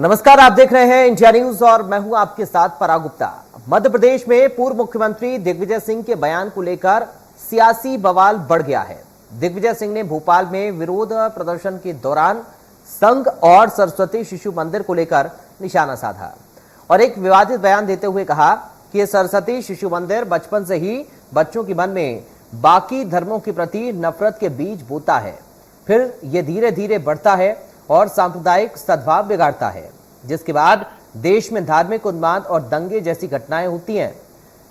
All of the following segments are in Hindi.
नमस्कार, आप देख रहे हैं इंडिया न्यूज और मैं हूं आपके साथ पराग गुप्ता। मध्य प्रदेश में पूर्व मुख्यमंत्री दिग्विजय सिंह के बयान को लेकर सियासी बवाल बढ़ गया है। दिग्विजय सिंह ने भोपाल में विरोध प्रदर्शन के दौरान संघ और सरस्वती शिशु मंदिर को लेकर निशाना साधा और एक विवादित बयान देते हुए कहा कि यह सरस्वती शिशु मंदिर बचपन से ही बच्चों के मन में बाकी धर्मों के प्रति नफरत के बीज बोता है, फिर यह धीरे धीरे बढ़ता है और सांप्रदायिक सद्भाव बिगाड़ता है, जिसके बाद देश में धार्मिक उन्माद और दंगे जैसी घटनाएं होती हैं।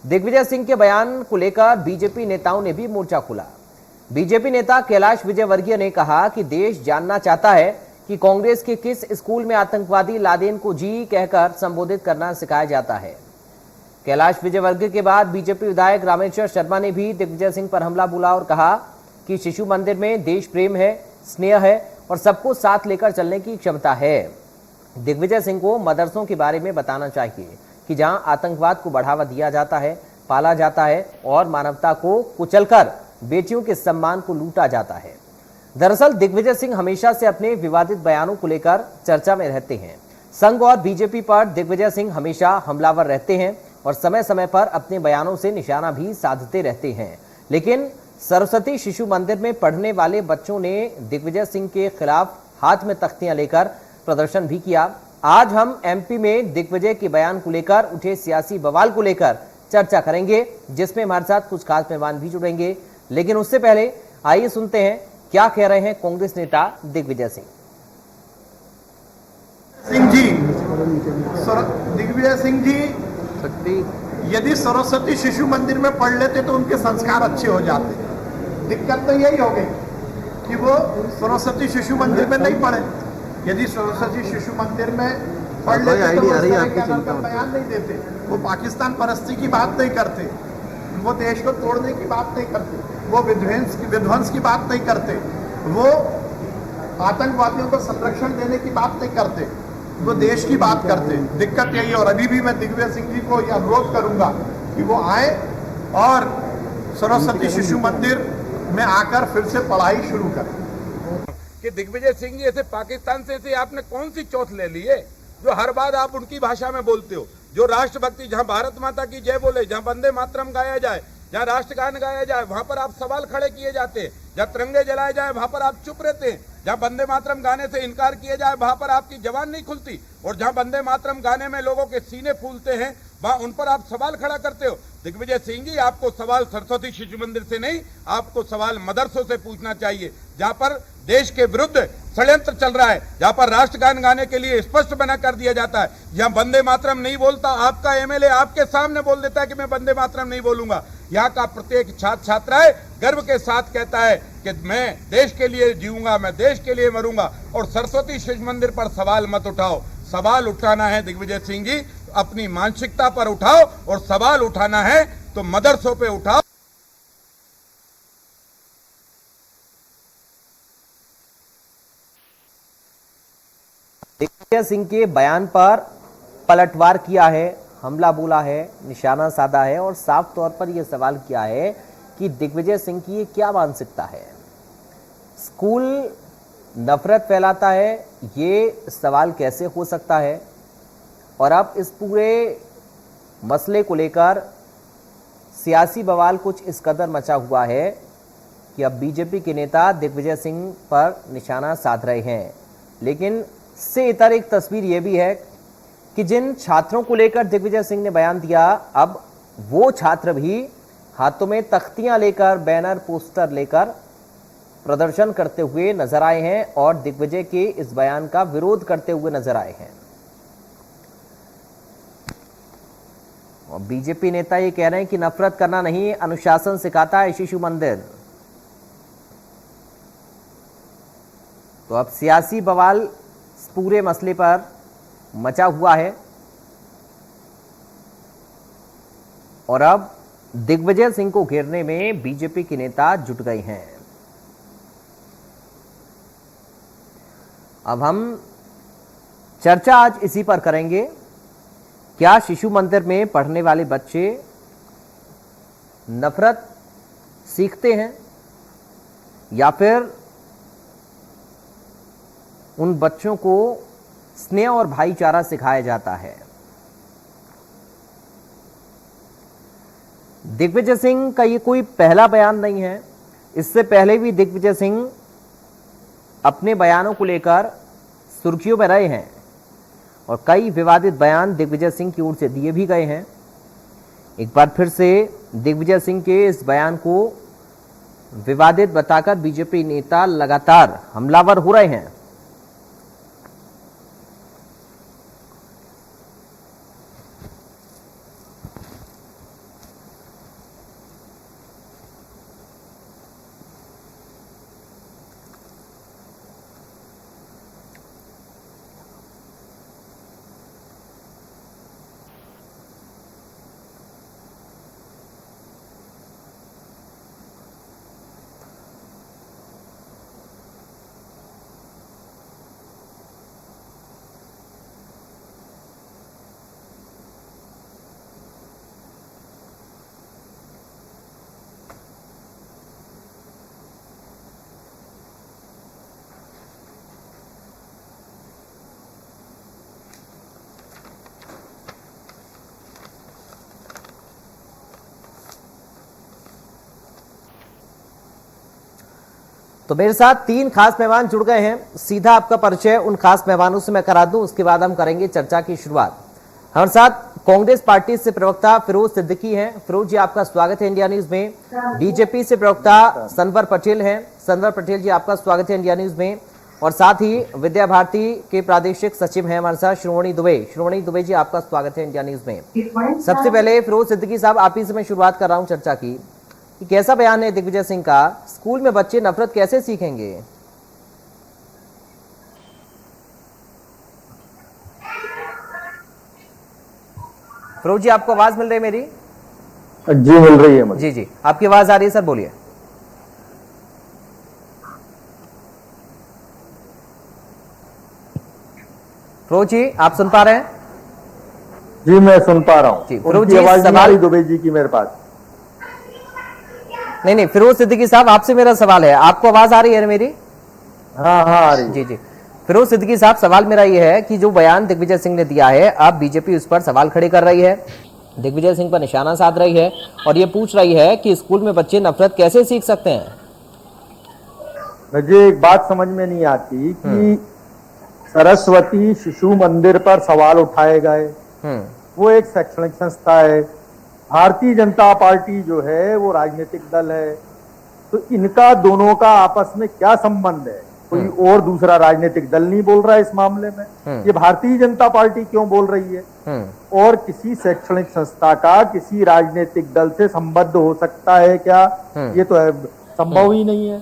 दिग्विजय सिंह के बयान को लेकर बीजेपी नेताओं ने भी मोर्चा खोला। बीजेपी नेता कैलाश विजयवर्गीय ने कहा कि देश जानना चाहता है कि कांग्रेस के किस स्कूल में आतंकवादी लादेन को जी कहकर संबोधित करना सिखाया जाता है। कैलाश विजयवर्गीय के बाद बीजेपी विधायक रामेश्वर शर्मा ने भी दिग्विजय सिंह पर हमला बोला और कहा कि शिशु मंदिर में देश प्रेम है, स्नेह है और सबको साथ लेकर चलने की क्षमता है। दिग्विजय सिंह को मदरसों के बारे में बताना चाहिए कि जहां आतंकवाद को बढ़ावा दिया जाता है, पाला जाता है और मानवता को कुचलकर बेटियों के सम्मान को लूटा जाता है। दरअसल दिग्विजय सिंह हमेशा से अपने विवादित बयानों को लेकर चर्चा में रहते हैं। संघ और बीजेपी पर दिग्विजय सिंह हमेशा हमलावर रहते हैं और समय समय पर अपने बयानों से निशाना भी साधते रहते हैं। लेकिन सरस्वती शिशु मंदिर में पढ़ने वाले बच्चों ने दिग्विजय सिंह के खिलाफ हाथ में तख्तियां लेकर प्रदर्शन भी किया। आज हम एमपी में दिग्विजय के बयान को लेकर उठे सियासी बवाल को लेकर चर्चा करेंगे, जिसमें हमारे साथ कुछ खास मेहमान भी जुड़ेंगे। लेकिन उससे पहले आइए सुनते हैं क्या कह रहे हैं कांग्रेस नेता दिग्विजय सिंह। दिग्विजय सिंह जी यदि सरस्वती शिशु मंदिर में पढ़ लेते तो उनके संस्कार अच्छे हो जाते। दिक्कत तो यही हो गई कि वो सरस्वती शिशु मंदिर में नहीं पढ़े। यदि सरस्वती शिशु मंदिर में पढ़ लेते तो वो बयान नहीं देते, वो पाकिस्तान परस्ती की बात नहीं करते, वो देश को तोड़ने की बात नहीं करते, वो विध्वंस की बात नहीं करते, वो आतंकवादियों को संरक्षण देने की बात नहीं करते, वो देश की बात करते। दिक्कत यही है। और अभी भी मैं दिग्विजय सिंह जी को यह अनुरोध करूंगा कि वो आए और सरस्वती शिशु मंदिर में आकर फिर से पढ़ाई शुरू करें। कि दिग्विजय सिंह जी ऐसे पाकिस्तान से आपने कौन सी चौथ ले ली है जो हर बार आप उनकी भाषा में बोलते हो? जो राष्ट्रभक्ति, जहां भारत माता की जय बोले, जहां वंदे मातरम गाया जाए, जहां राष्ट्रगान गाया जाए, वहां पर आप सवाल खड़े किए जाते हैं। जहां तिरंगे जलाए जाए वहां पर आप चुप रहते हैं। जहां वंदे मातरम गाने से इनकार किया जाए वहां पर आपकी जबान नहीं खुलती। और जहां वंदे मातरम गाने में लोगों के सीने फूलते हैं वहां उन पर आप सवाल खड़ा करते हो। दिग्विजय सिंह जी, आपको सवाल सरस्वती शिशु मंदिर से नहीं, आपको सवाल मदरसों से पूछना चाहिए, जहां पर देश के विरुद्ध षड्यंत्र चल रहा है, जहां पर राष्ट्रगान गाने के लिए स्पष्ट मना कर दिया जाता है। जहां वंदे मातरम नहीं बोलता, आपका एमएलए आपके सामने बोल देता है कि मैं वंदे मातरम नहीं बोलूंगा। यहाँ का प्रत्येक छात्र छात्राएं गर्व के साथ कहता है कि मैं देश के लिए जीऊंगा, मैं देश के लिए मरूंगा। और सरस्वती शिशु मंदिर पर सवाल मत उठाओ। सवाल उठाना है दिग्विजय सिंह जी, अपनी मानसिकता पर उठाओ, और सवाल उठाना है तो मदरसों पे उठाओ। दिग्विजय सिंह के बयान पर पलटवार किया है, हमला बोला है, निशाना साधा है और साफ तौर पर यह सवाल किया है कि दिग्विजय सिंह की ये क्या मानसिकता है। स्कूल नफरत फैलाता है, ये सवाल कैसे हो सकता है? और अब इस पूरे मसले को लेकर सियासी बवाल कुछ इस कदर मचा हुआ है कि अब बीजेपी के नेता दिग्विजय सिंह पर निशाना साध रहे हैं। लेकिन इससे इतर एक तस्वीर यह भी है कि जिन छात्रों को लेकर दिग्विजय सिंह ने बयान दिया, अब वो छात्र भी हाथों में तख्तियां लेकर, बैनर, पोस्टर लेकर प्रदर्शन करते हुए नजर आए हैं और दिग्विजय के इस बयान का विरोध करते हुए नजर आए हैं। और बीजेपी नेता ये कह रहे हैं कि नफरत करना नहीं, अनुशासन सिखाता है शिशु मंदिर। तो अब सियासी बवाल इस पूरे मसले पर मचा हुआ है और अब दिग्विजय सिंह को घेरने में बीजेपी के नेता जुट गए हैं। अब हम चर्चा आज इसी पर करेंगे। क्या शिशु मंदिर में पढ़ने वाले बच्चे नफरत सीखते हैं या फिर उन बच्चों को स्नेह और भाईचारा सिखाया जाता है। दिग्विजय सिंह का ये कोई पहला बयान नहीं है। इससे पहले भी दिग्विजय सिंह अपने बयानों को लेकर सुर्खियों में रहे हैं और कई विवादित बयान दिग्विजय सिंह की ओर से दिए भी गए हैं। एक बार फिर से दिग्विजय सिंह के इस बयान को विवादित बताकर बीजेपी नेता लगातार हमलावर हो रहे हैं। तो मेरे साथ 3 खास मेहमान जुड़ गए हैं। सीधा आपका परिचय उन खास मेहमानों से मैं करा दूं, उसके बाद हम करेंगे चर्चा की शुरुआत। हमारे साथ कांग्रेस पार्टी से प्रवक्ता फिरोज सिद्दीकी हैं। फिरोज जी, आपका स्वागत है इंडिया न्यूज में। बीजेपी से प्रवक्ता सनवर पटेल हैं। सनवर पटेल जी, आपका स्वागत है इंडिया न्यूज में। और साथ ही विद्या भारती के प्रादेशिक सचिव हैं हमारे साथ श्रोमणी दुबे। श्रोमणी दुबे जी, आपका स्वागत है इंडिया न्यूज में। सबसे पहले फिरोज सिद्दीकी साहब, आप ही से मैं शुरुआत कर रहा हूं चर्चा की। कैसा बयान है दिग्विजय सिंह का? स्कूल में बच्चे नफरत कैसे सीखेंगे? फिरोज जी, आपको आवाज मिल रही है मेरी? जी मिल रही है मुझे। जी जी, आपकी आवाज आ रही है सर, बोलिए। फिरोज जी, आप सुन पा रहे हैं? जी मैं सुन पा रहा हूँ। फिरोज जी, आवाज सवाल नहीं आ रही दुबे जी की मेरे पास? नहीं, फिरोज सिद्दीकी साहब, आपसे मेरा सवाल है। आपको आवाज आ रही है मेरी? हाँ आ रही है। जी जी, फिरोज सिद्दीकी साहब, सवाल मेरा ये है कि जो बयान दिग्विजय सिंह ने दिया है, अब बीजेपी उस पर सवाल खड़े कर रही है, दिग्विजय सिंह पर निशाना साध रही है और ये पूछ रही है कि स्कूल में बच्चे नफरत कैसे सीख सकते हैं? मुझे एक बात समझ में नहीं आती कि सरस्वती शिशु मंदिर पर सवाल उठाए गए। वो एक शैक्षणिक संस्था है। भारतीय जनता पार्टी जो है वो राजनीतिक दल है। तो इनका दोनों का आपस में क्या संबंध है? कोई और दूसरा राजनीतिक दल नहीं बोल रहा है इस मामले में। ये भारतीय जनता पार्टी क्यों बोल रही है? और किसी शैक्षणिक संस्था का किसी राजनीतिक दल से संबद्ध हो सकता है क्या? ये तो है, संभव ही नहीं है।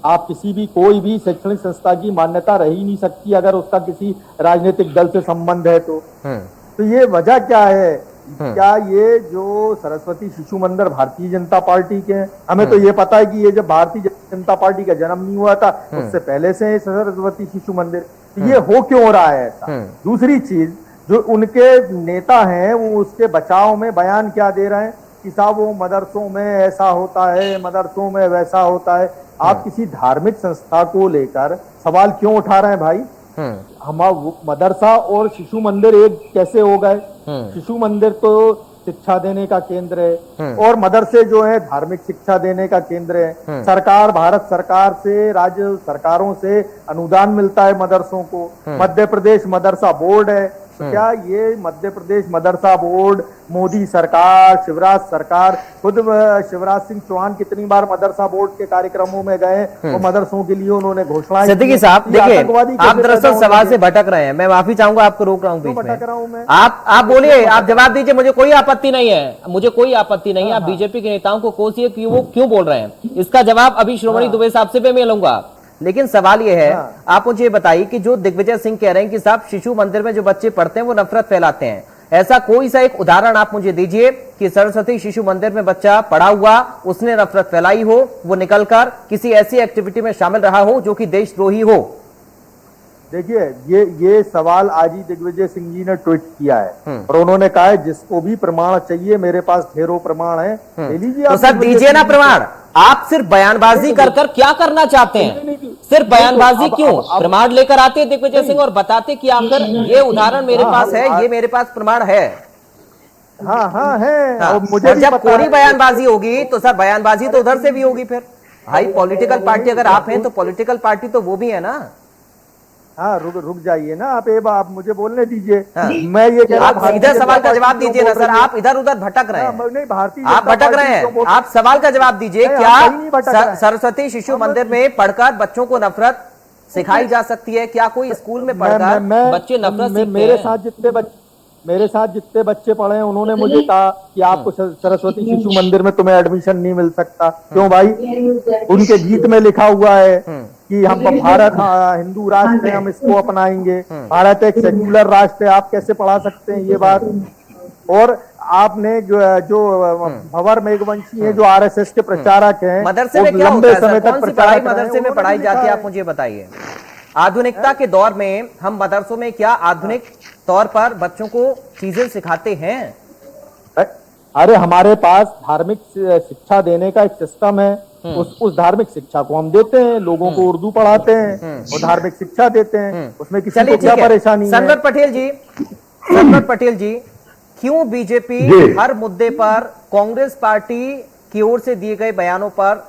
आप किसी भी कोई भी शैक्षणिक संस्था की मान्यता रह ही नहीं सकती अगर उसका किसी राजनीतिक दल से संबंध है तो ये वजह क्या है? क्या ये जो सरस्वती शिशु मंदिर भारतीय जनता पार्टी के हैं? हमें तो ये पता है कि ये जब भारतीय जनता पार्टी का जन्म नहीं हुआ था उससे पहले से सरस्वती शिशु मंदिर, ये हो क्यों रहा है ऐसा? दूसरी चीज, जो उनके नेता हैं वो उसके बचाव में बयान क्या दे रहे हैं कि साहब वो मदरसों में ऐसा होता है, मदरसों में वैसा होता है। आप किसी धार्मिक संस्था को लेकर सवाल क्यों उठा रहे हैं भाई? हम मदरसा और शिशु मंदिर एक कैसे हो गए? शिशु मंदिर तो शिक्षा देने का केंद्र है और मदरसे जो है धार्मिक शिक्षा देने का केंद्र है। सरकार, भारत सरकार से, राज्य सरकारों से अनुदान मिलता है मदरसों को। मध्य प्रदेश मदरसा बोर्ड है। तो क्या ये मध्य प्रदेश मदरसा बोर्ड, मोदी सरकार, शिवराज सरकार, खुद शिवराज सिंह चौहान कितनी बार मदरसा बोर्ड के कार्यक्रमों में गए और मदरसों के लिए उन्होंने घोषणाएं की? सिद्दीकी साहब, देखिए, आप दरअसल सवाल से भटक रहे हैं। मैं माफी चाहूंगा, आपको रोक रहा हूँ बीच में। भटक रहा हूँ मैं? आप बोलिए, आप जवाब दीजिए। मुझे कोई आपत्ति नहीं है, मुझे कोई आपत्ति नहीं है। आप बीजेपी के नेताओं को कोसिए कि वो क्यों बोल रहे हैं, इसका जवाब अभी श्रोमणी दुबे साहब से भी मैं लूंगा। लेकिन सवाल ये है, आप मुझे बताइए कि जो दिग्विजय सिंह कह रहे हैं कि साहब शिशु मंदिर में जो बच्चे पढ़ते हैं वो नफरत फैलाते हैं, ऐसा कोई सा एक उदाहरण आप मुझे दीजिए कि सरस्वती शिशु मंदिर में बच्चा पढ़ा हुआ, उसने नफरत फैलाई हो, वो निकलकर किसी ऐसी एक्टिविटी में शामिल रहा हो जो कि देशद्रोही हो। देखिए, ये सवाल आज ही दिग्विजय सिंह जी ने ट्वीट किया है और उन्होंने कहा है जिसको भी प्रमाण चाहिए मेरे पास ढेरों प्रमाण है, ले लीजिए। तो सर दीजिए ना प्रमाण। आप सिर्फ बयानबाजी कर क्या करना चाहते हैं? सिर्फ बयानबाजी क्यों? प्रमाण लेकर आते दिग्विजय सिंह और बताते कि आखिर ये उदाहरण मेरे पास है, ये मेरे पास प्रमाण है। हाँ है। हाँ, मुझे और भी जब पता कोरी है। बयानबाजी होगी तो सर बयानबाजी तो उधर से भी होगी। फिर भाई पॉलिटिकल पार्टी अगर आप हैं तो पॉलिटिकल पार्टी तो वो भी है ना। हाँ रुक जाइए ना आप मुझे बोलने दीजिए। हाँ। मैं ये कह रहा हूं, आप भारतीय सीधा जनता सवाल का पार्टी जवाब क्यों दीजिए ना बोल सर, रही है? आप इधर उधर भटक रहे हाँ, हैं। नहीं भारतीय आप जनता भटक रहे पार्टी क्यों हैं। बोल- आप सवाल का जवाब दीजिए, नहीं, क्या आप कहीं नहीं भटक रहे हैं। सरस्वती शिशु मंदिर में पढ़कर बच्चों को नफरत सिखाई जा सकती है? क्या कोई स्कूल में पढ़कर बच्चे नफरत सीखते मेरे हैं? मेरे साथ जितने बच्चे पढ़े हैं उन्होंने मुझे कहा कि आपको सरस्वती शिशु मंदिर में तुम्हें एडमिशन नहीं मिल सकता। क्यों भाई? उनके गीत में लिखा हुआ है कि हम भारत हिंदू राष्ट्र है, हम इसको अपनाएंगे। भारत एक सेक्युलर राष्ट्र है, आप कैसे पढ़ा सकते हैं ये बात? और आपने जो भंवर मेघवंशी है, जो आरएसएस के प्रचारक हैं, मदरसे वो में क्या होता लंबे है सर? समय तक कौन सी प्रचारक पढ़ाई रहे हैं, मदरसे में उन्होंने पढ़ाई लिखा जाती है? है। आप मुझे बताइए। आधुनिकता के दौर में हम मदरसों में क्या आधुनिक तौर पर बच्चों को चीजें सिखाते हैं? अरे हमारे पास धार्मिक शिक्षा देने का एक सिस्टम है। उस धार्मिक शिक्षा को हम देते हैं, लोगों को उर्दू पढ़ाते हैं और धार्मिक शिक्षा देते हैं। उसमें किसी चलिए को क्या ठीक है। परेशानी है? सनवर पटेल जी, क्यों बीजेपी हर मुद्दे पर कांग्रेस पार्टी की ओर से दिए गए बयानों पर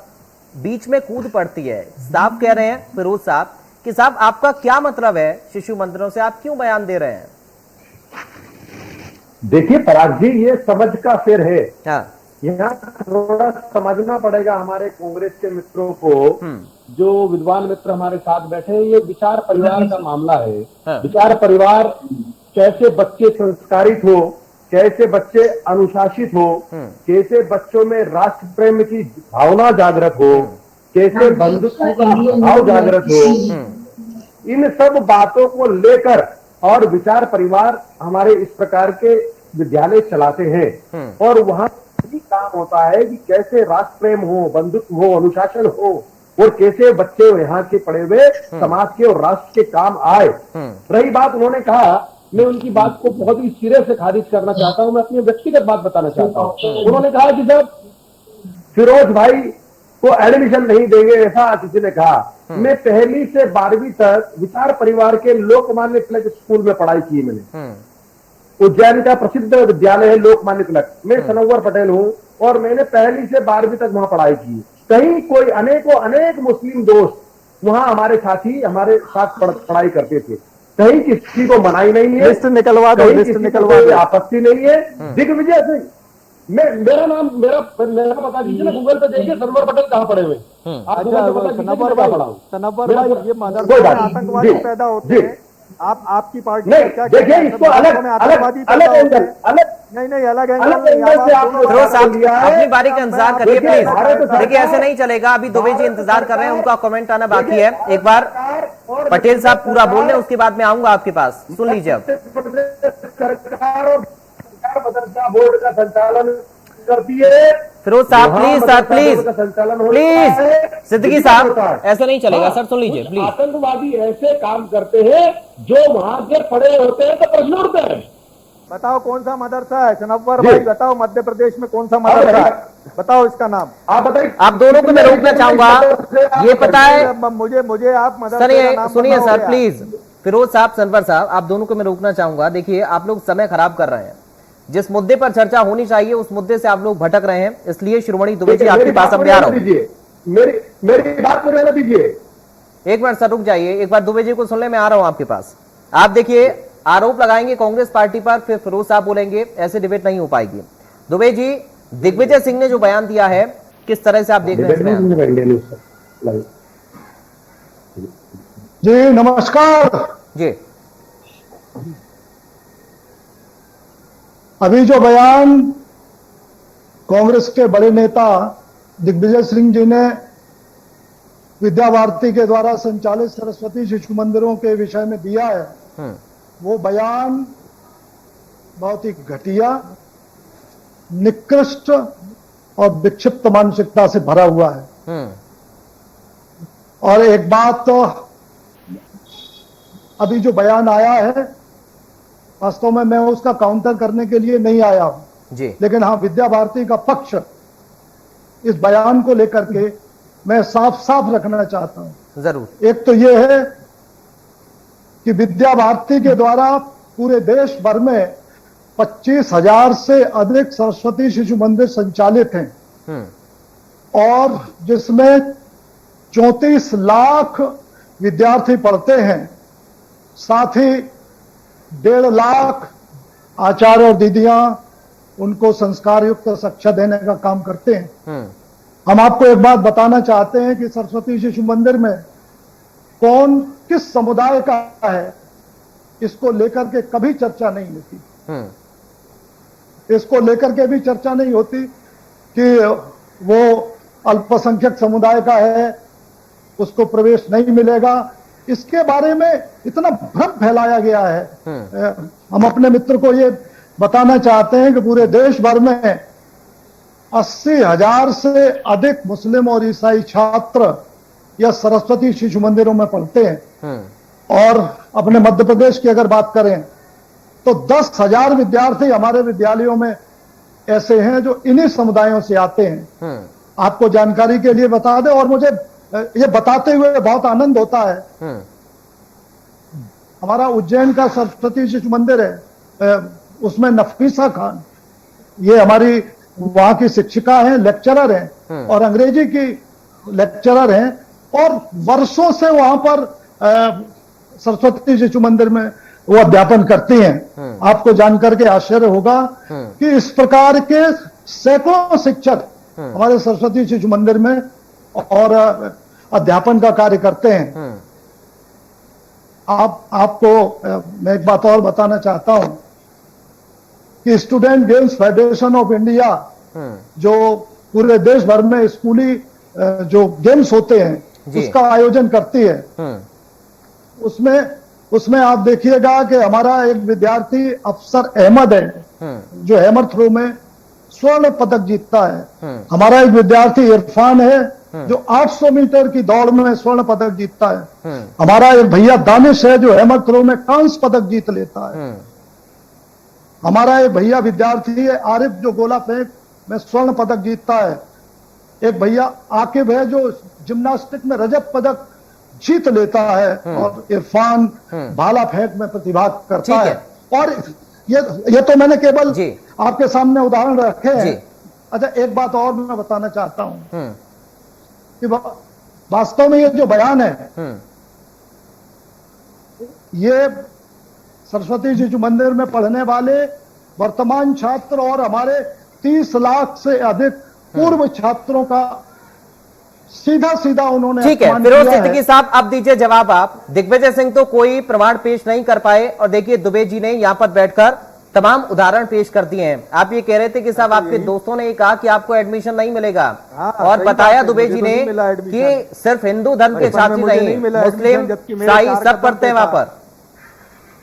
बीच में कूद पड़ती है? साफ कह रहे हैं फिरोज साहब कि साहब आपका क्या मतलब है शिशु मंदिरों से, आप क्यों बयान दे रहे हैं? देखिए पराग जी, ये समझ का फेर है। हाँ। यहाँ थोड़ा समझना पड़ेगा हमारे कांग्रेस के मित्रों को, जो विद्वान मित्र हमारे साथ बैठे हैं। ये विचार परिवार का मामला है। हाँ। विचार परिवार, कैसे बच्चे संस्कारित हो, कैसे बच्चे अनुशासित हो, कैसे बच्चों में राष्ट्र प्रेम की भावना जागृत हो, कैसे बंधुत्व का भाव जागृत हो, इन सब बातों को लेकर और विचार परिवार हमारे इस प्रकार के विद्यालय चलाते हैं। और वहां भी काम होता है कि कैसे राष्ट्र प्रेम हो, बंधुत्व हो, अनुशासन हो, और कैसे बच्चे यहाँ के पढ़े हुए समाज के और राष्ट्र के काम आए। रही बात, उन्होंने कहा, मैं उनकी बात को बहुत ही सिरे से खारिज करना चाहता हूं। मैं अपनी व्यक्तिगत बात बताना चाहता हूं। उन्होंने कहा कि जब फिरोज भाई को एडमिशन नहीं देंगे, ऐसा किसी ने कहा। मैं 1ली से 12वीं तक विचार परिवार के लोकमान्य तिलक स्कूल में पढ़ाई की मैंने। उज्जैन का प्रसिद्ध विद्यालय है लोकमान्य तिलक। मैं सनवर पटेल हूं और मैंने 1ली से 12वीं तक वहां पढ़ाई की। कहीं कोई अनेक मुस्लिम दोस्त वहां हमारे साथी हमारे साथ पढ़ाई करते थे। कहीं किसी को मनाही नहीं है, लिस्ट निकलवा दो, लिस्ट निकलवा दो। आपत्ति नहीं है। दिग्विजय सिंह, मेरा नाम मेरा पता कीजिए ना, गूगल पे देखिए सनवर पटेल कहाँ पड़े हुए। आप गूगल पे पता कीजिए मैं कहाँ पढ़ा हूं। सनवर भाई, ये मदरसे कोई में बात नहीं। आतंकवादी जी, पैदा होते जी। हैं। आपकी पार्टी नहीं, का क्या देखिए कहना है? इसको अलग मदरसों में आतंकवादी अलग पैदा अलग होते एंगल, हैं। अलग नहीं अलग एंगल अलग नहीं। एंगल से आप दोनों फिरोज साहब लिया है। अपनी बारी का इंतजार करिए देखिए, प्लीज। भारत सरकार- देखिए ऐसे नहीं चलेगा, अभी दुबे जी इंतजार कर रहे हैं, उनका कमेंट आना बाकी है। एक बार पटेल साहब पूरा बोल लें, उसके बाद में आऊंगा आपके पास, सुन लीजिए अब। सरकार और मदरसा बोर्ड का संचालन करती है। फिरोज साहब प्लीज सर, प्लीज संचालन प्लीज, सिद्दीकी साहब ऐसे नहीं चलेगा सर, सुन लीजिए कुछ प्लीज। आतंकवादी ऐसे काम करते हैं जो वहां से पड़े होते हैं तो प्रश्न उठते हैं। बताओ कौन सा मदरसा है? सनवर भाई बताओ, मध्य प्रदेश में कौन सा मदरसा है? बताओ इसका नाम। आप बताइए। आप दोनों को मैं रोकना चाहूंगा, ये पता है मुझे आप मदरसे सर, का ये नाम सुनिए बताओगे सर आप? प्लीज। फिरोज साहब, सनवर साहब, आप दोनों को मैं रोकना चाहूंगा। देखिए आप लोग समय खराब कर रहे हैं। जिस मुद्दे पर चर्चा होनी चाहिए उस मुद्दे से आप लोग भटक रहे हैं, इसलिए शिरोमणि दुबे जी आपके पास अब आ रहा हूं। मेरी बात को रहने दीजिए। एक मिनट सर रुक जाइए, एक बार दुबे जी को सुन ले, मैं आ रहा हूं आपके पास। आप देखिए आरोप लगाएंगे कांग्रेस पार्टी पर, फिर फिरोज साहब बोलेंगे, ऐसे डिबेट नहीं हो पाएगी। दुबे जी, दिग्विजय सिंह ने जो बयान दिया है, किस तरह से आप देख रहे हैं इस बयान? जी नमस्कार जी। अभी जो बयान कांग्रेस के बड़े नेता दिग्विजय सिंह जी ने विद्या भारती के द्वारा संचालित सरस्वती शिशु मंदिरों के विषय में दिया है, वो बयान बहुत ही घटिया, निकृष्ट और विक्षिप्त मानसिकता से भरा हुआ है। और एक बात तो अभी जो बयान आया है, वास्तव में मैं उसका काउंटर करने के लिए नहीं आया हूं जी। लेकिन हाँ, विद्या भारती का पक्ष इस बयान को लेकर के मैं साफ साफ रखना चाहता हूं। जरूर। एक तो यह है कि विद्या भारती के द्वारा पूरे देश भर में 25,000 से अधिक सरस्वती शिशु मंदिर संचालित हैं और जिसमें 34 लाख विद्यार्थी पढ़ते हैं। साथ ही 1.5 लाख आचार्य और दीदियां उनको संस्कार युक्त शिक्षा देने का काम करते हैं। हम आपको एक बात बताना चाहते हैं कि सरस्वती शिशु मंदिर में कौन किस समुदाय का है, इसको लेकर के कभी चर्चा नहीं होती। इसको लेकर के भी चर्चा नहीं होती कि वो अल्पसंख्यक समुदाय का है, उसको प्रवेश नहीं मिलेगा। इसके बारे में इतना भ्रम फैलाया गया है। हम अपने मित्र को ये बताना चाहते हैं कि पूरे देश भर में 80,000 से अधिक मुस्लिम और ईसाई छात्र या सरस्वती शिशु मंदिरों में पढ़ते हैं और अपने मध्य प्रदेश की अगर बात करें तो 10,000 विद्यार्थी हमारे विद्यालयों में ऐसे हैं जो इन्हीं समुदायों से आते हैं। आपको जानकारी के लिए बता दें और मुझे ये बताते हुए बहुत आनंद होता है। हमारा उज्जैन का सरस्वती शिशु मंदिर है, उसमें नफीसा खान ये हमारी वहां की शिक्षिका हैं, लेक्चरर हैं और अंग्रेजी की लेक्चरर हैं और वर्षों से वहां पर सरस्वती शिशु मंदिर में वो अध्यापन करती हैं। आपको जानकर के आश्चर्य होगा कि इस प्रकार के सैकड़ों शिक्षक हमारे सरस्वती शिशु मंदिर में और अध्यापन का कार्य करते हैं। आपको मैं एक बात और बताना चाहता हूं कि student games federation of India जो पूरे देश भर में स्कूली जो गेम्स होते हैं उसका आयोजन करती है, उसमें आप देखिएगा कि हमारा एक विद्यार्थी अफसर अहमद है जो हैमर थ्रो में स्वर्ण पदक जीतता है। हमारा एक विद्यार्थी इरफान है जो 800 मीटर की दौड़ में स्वर्ण पदक जीतता है। हमारा एक भैया दानिश है जो हैमर थ्रो में कांस्य पदक जीत लेता है। हमारा एक भैया विद्यार्थी है आरिफ जो गोला फेंक में स्वर्ण पदक जीतता है। एक भैया आकिब है जो जिम्नास्टिक में रजत पदक जीत लेता है और इरफान भाला फेंक में प्रतिभाग करता है। और ये तो मैंने केवल आपके सामने उदाहरण रखे हैं। अच्छा, एक बात और मैं बताना चाहता हूं कि वास्तव में ये जो बयान है ये सरस्वती शिशु मंदिर में पढ़ने वाले वर्तमान छात्र और हमारे 30 लाख से अधिक पूर्व छात्रों का सीधा सीधा उन्होंने। ठीक है, फिरोज सिद्दीकी साहब अब दीजिए जवाब आप। दिग्विजय सिंह तो कोई प्रमाण पेश नहीं कर पाए और देखिए दुबे जी ने यहां पर बैठकर तमाम उदाहरण पेश कर दिए हैं। आप ये कह रहे थे कि साहब आपके दोस्तों ने ये कहा कि आपको एडमिशन नहीं मिलेगा और बताया दुबे जी ने कि सिर्फ हिंदू धर्म के छात्र नहीं, मुस्लिम ईसाई सब पढ़ते हैं वहां पर।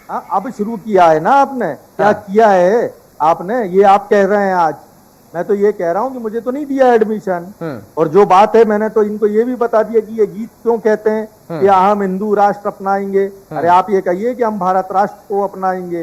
अब शुरू किया है ना आपने, क्या किया है आपने, ये आप कह रहे हैं आज। मैं तो ये कह रहा हूं कि मुझे तो नहीं दिया एडमिशन। और जो बात है मैंने तो इनको ये भी बता दिया कि ये गीत क्यों कहते हैं कि हम हिंदू राष्ट्र अपनाएंगे। अरे आप ये कहिए कि हम भारत राष्ट्र को अपनाएंगे,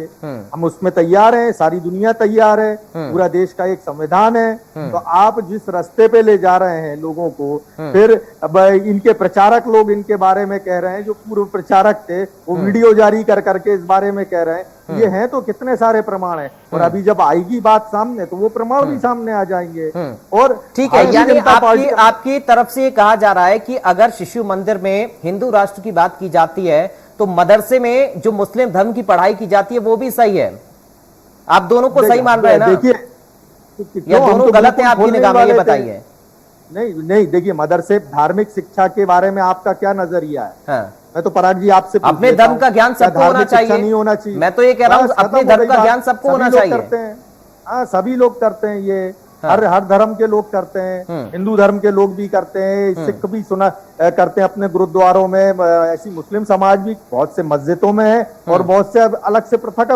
हम उसमें तैयार हैं, सारी दुनिया तैयार है, पूरा देश का एक संविधान है। तो आप जिस रास्ते पे ले जा रहे हैं लोगों को, फिर अब इनके प्रचारक लोग इनके बारे में कह रहे हैं, जो पूर्व प्रचारक थे वो वीडियो जारी कर करके इस बारे में कह रहे हैं। ये हैं तो कितने सारे प्रमाण हैं और अभी जब आएगी बात सामने तो वो प्रमाण भी सामने आ जाएंगे। और ठीक है, यानी आपकी तरफ से कहा जा रहा है कि अगर शिशु मंदिर में हिंदू राष्ट्र की बात की जाती है तो मदरसे में जो मुस्लिम धर्म की पढ़ाई की जाती है वो भी सही है। आप दोनों को सही मान रहे हैं ना? देखिए या दोनों गलत है आपकी निगाह में, ये बताइए। नहीं देखिए, मदरसे धार्मिक शिक्षा के बारे में आपका क्या नजरिया है? मैं तो पराग जी आपसे अपने धर्म का ज्ञान सबको होना चाहिए। नहीं होना चाहिए, मैं तो ये कह रहा हूँ अपने धर्म का ज्ञान सबको होना चाहिए। हाँ, सभी लोग करते हैं ये, हर धर्म के लोग करते हैं, हिंदू धर्म के लोग भी करते हैं, सिख भी करते हैं अपने गुरुद्वारों में। ऐसी मुस्लिम समाज भी बहुत से मस्जिदों में है और बहुत से अलग से पृथक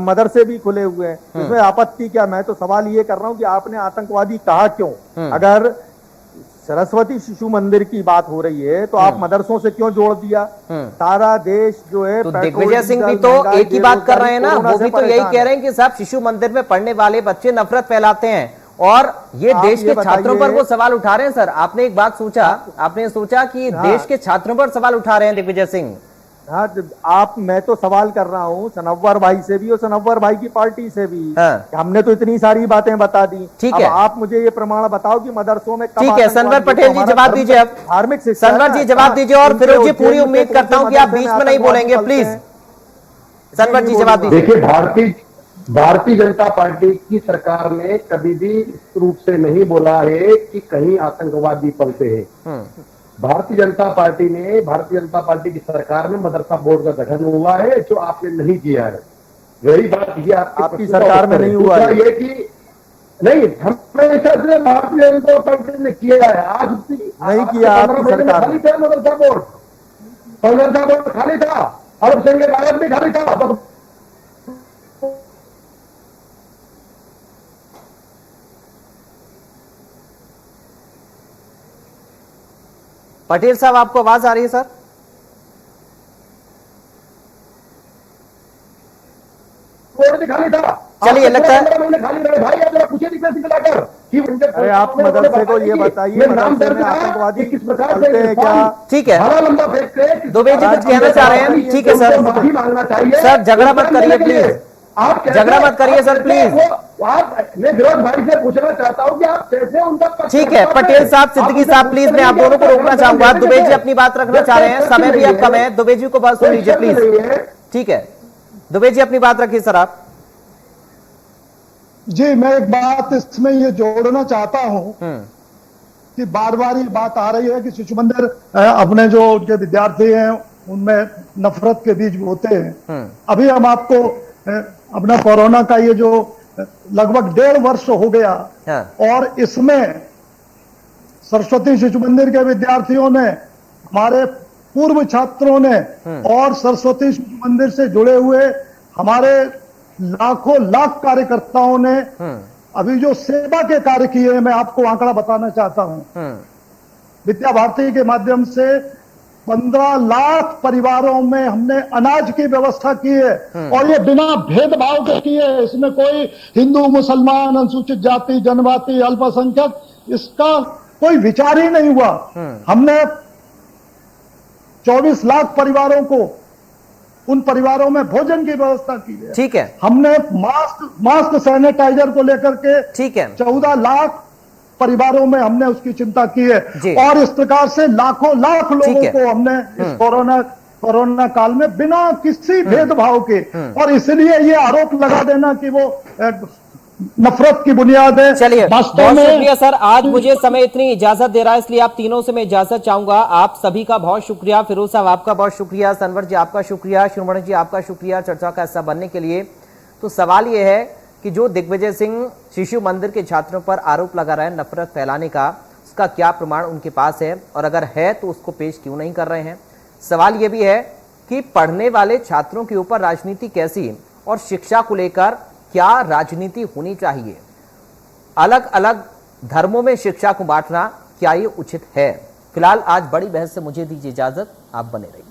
मदरसे भी खुले हुए हैं। इसमें आपत्ति क्या? मैं तो सवाल ये कर रहा हूँ कि आपने आतंकवादी कहा क्यों? अगर सरस्वती शिशु मंदिर की बात हो रही है तो आप मदरसों से क्यों जोड़ दिया? सारा देश जो है, तो दिग्विजय सिंह भी तो एक ही बात कर रहे हैं ना, वो भी तो यही कह रहे हैं कि साहब शिशु मंदिर में पढ़ने वाले बच्चे नफरत फैलाते हैं और ये आप देश ये के छात्रों पर बताइए- वो सवाल उठा रहे हैं सर। आपने एक बात सोचा, आपने सोचा कि देश के छात्रों पर सवाल उठा रहे हैं दिग्विजय सिंह। हाँ, मैं तो सवाल कर रहा हूँ सनव्वर भाई से भी और सनव्वर भाई की पार्टी से भी। हाँ। हमने तो इतनी सारी बातें बता दी। ठीक अब है। आप मुझे ये प्रमाण बताओ कि मदरसों में कब ठीक है, आतंकवाद सनवर हुआ? पटेल जी हमारा जवाब धर्म दीजिए अब। धार्मिक शिक्षा है सनवर ना? जी जवाब दीजिए, और इनके फिरोज जी उज्जैन पूरी में उम्मीद कौन करता से हूं कि आप मदरसे बीच में में नहीं आतंकवादी बोलेंगे। पलते प्लीज हैं? सनवर जी जवाब दीजिए। देखिए, भारतीय जनता पार्टी की सरकार ने कभी भी इस रूप से नहीं बोला है कि कहीं आतंकवादी पलते हैं। भारतीय जनता पार्टी की सरकार में मदरसा बोर्ड का गठन हुआ है, जो आपने नहीं किया है। वही बात ये आपकी सरकार में नहीं हुआ है। ये कि नहीं, हमेशा से भारतीय जनता पार्टी ने किया है। आज नहीं किया आपकी सरकार खाली था मदरसा बोर्ड खाली था, और सिंह गायब भी खाली था। पटेल साहब आपको आवाज आ रही है सर? बोर्ड भी खाली था। चलिए, लगता है खाली रहे भाई, आप जरा पूछिए दिग्विजय सिंह लाकर कि अरे आप मदरसे को ये बताइए, मदरसे में आतंकवादी किस प्रकार पलते हैं क्या? ठीक है, बड़ा लंबा फेंकते हैं। दुबे जी कुछ कहना चाह रहे हैं। ठीक है सर, माफी मांगना चाहिए सर झगड़ा मत करिए प्लीज। आप झगड़ा मत करिए सर, प्लीज। मैं विरोध भाई से पूछना चाहता हूँ कि आप कैसे उनका ठीक है, पटेल साहब, सिद्दीकी साहब, प्लीज मैं आप दोनों को रोकना चाहूंगा। दुबे जी अपनी बात रखना चाह रहे हैं, समय भी अब कम है। दुबे जी को बात सुन लीजिए प्लीज। ठीक है, दुबे जी अपनी बात रखिए सर आप। जी, मैं एक बात इसमें ये जोड़ना चाहता हूं कि बार बार ये बात आ रही है कि शिशु मंदिर अपने जो उनके विद्यार्थी हैं उनमें नफरत के बीज बोते हैं। अभी हम आपको अपना कोरोना का ये जो लगभग 1.5 वर्ष हो गया, और इसमें सरस्वती शिशु मंदिर के विद्यार्थियों ने, हमारे पूर्व छात्रों ने और सरस्वती शिशु मंदिर से जुड़े हुए हमारे लाखों लाख कार्यकर्ताओं ने अभी जो सेवा के कार्य किए हैं, मैं आपको आंकड़ा बताना चाहता हूं। विद्या भारती के माध्यम से 15 लाख परिवारों में हमने अनाज की व्यवस्था की है, और ये बिना भेदभाव के की है। इसमें कोई हिंदू, मुसलमान, अनुसूचित जाति, जनजाति, अल्पसंख्यक, इसका कोई विचार ही नहीं हुआ। हमने 24 लाख परिवारों को, उन परिवारों में भोजन की व्यवस्था की है। ठीक है, हमने मास्क सैनिटाइजर को लेकर के ठीक है, 14 लाख परिवारों में हमने उसकी चिंता की जी। है, और इस प्रकार से लाखों लाख लोगों को हमने इस कोरोना काल में बिना किसी भेदभाव के, और इसलिए ये आरोप लगा देना कि वो नफरत की बुनियाद है। चलिए, वास्तव बहुत में शुक्रिया सर। आज मुझे समय इतनी इजाजत दे रहा है, इसलिए आप तीनों से मैं इजाजत चाहूंगा। आप सभी का बहुत शुक्रिया। फिरोज साहब आपका बहुत शुक्रिया, सनवर जी आपका शुक्रिया, शिरोमणि जी आपका शुक्रिया चर्चा का हिस्सा बनने के लिए। तो सवाल यह है कि जो दिग्विजय सिंह शिशु मंदिर के छात्रों पर आरोप लगा रहे हैं नफरत फैलाने का, उसका क्या प्रमाण उनके पास है, और अगर है तो उसको पेश क्यों नहीं कर रहे हैं। सवाल यह भी है कि पढ़ने वाले छात्रों के ऊपर राजनीति कैसी, और शिक्षा को लेकर क्या राजनीति होनी चाहिए। अलग अलग धर्मों में शिक्षा को बांटना क्या ये उचित है। फिलहाल आज बड़ी बहस से मुझे दीजिए इजाजत, आप बने रहिए।